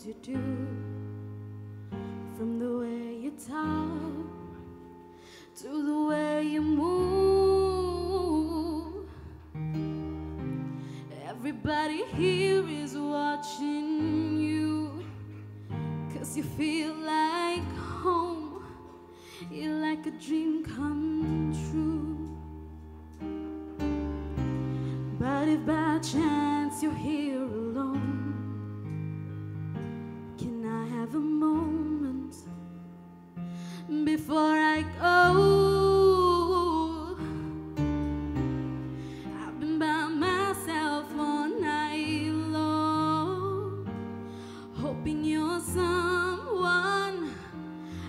you do, from the way you talk to the way you move. Everybody here is watching you, 'cause you feel like home. You're like a dream come true. But if by chance you're here alone, can I have a moment before I go? I've been by myself all night long, hoping you're someone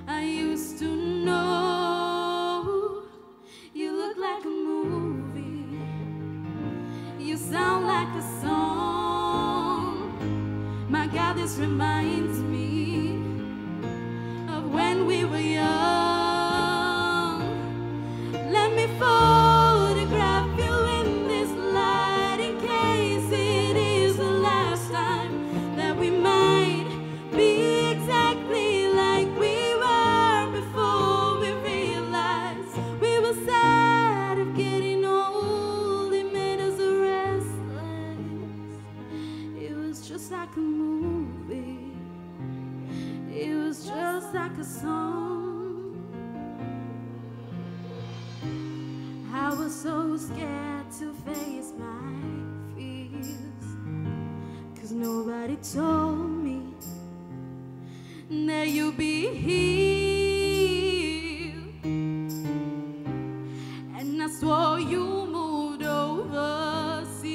I used to know. You look like a movie, you sound like a song. My God, this reminds me of when we were young. Let me photograph you in this light, in case it is the last time that we might be exactly like we were before we realized we were sad of getting old. It made us restless. It was just like a movie, it was just like a song. I was so scared to face my fears, 'cause nobody told me that you'd be here. And I swore you moved overseas,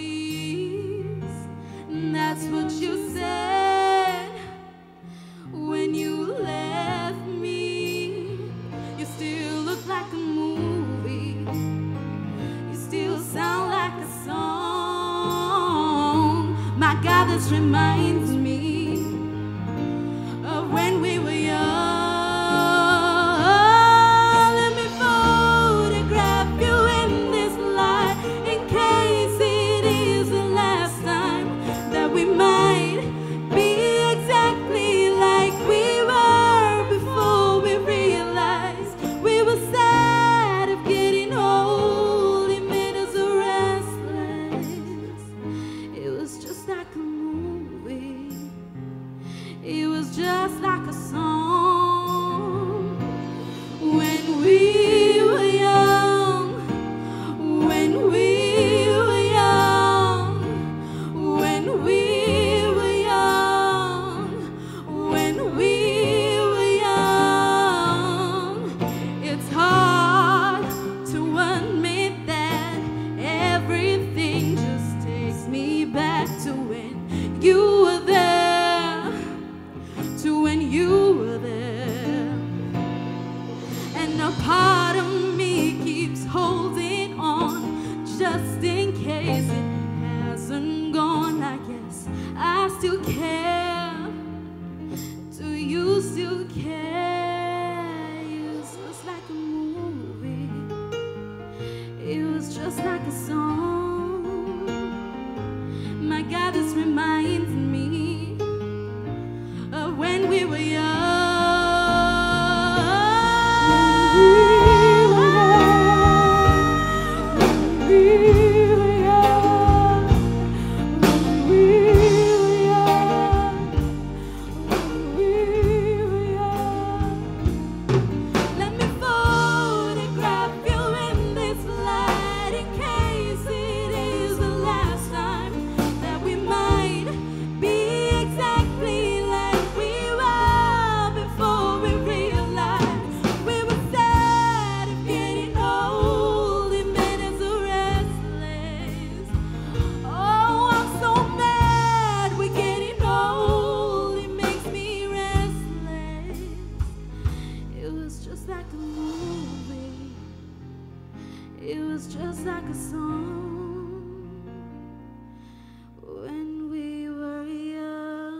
and that's what you said when you left me. You still look like a movie, you still sound like a song. My God, this reminds me of when we were young. Let me photograph you in this light, in case it is the last time that we might be exactly like we were before we realized we were sad of getting old. It made us restless. It was just like a movie, it was just like a song. When we were young, when we were young, when we were young, when we were young. It's hard to admit that everything just takes me back to when you were there, to when you were there. And a part of me keeps holding on, just in case it hasn't gone. I guess I still care. Do you still care? It was just like a movie, it was just like a song. My God, this reminds me of when we were young. Let me photograph you in this light, in case it is the last time that we might be exactly like we were before we realized we were sad of getting old. It made us restless. Oh, I'm so mad we're getting old. It makes me restless. It was just like a movie, it was just like a song. When we were young.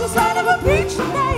the sound of a preaching day.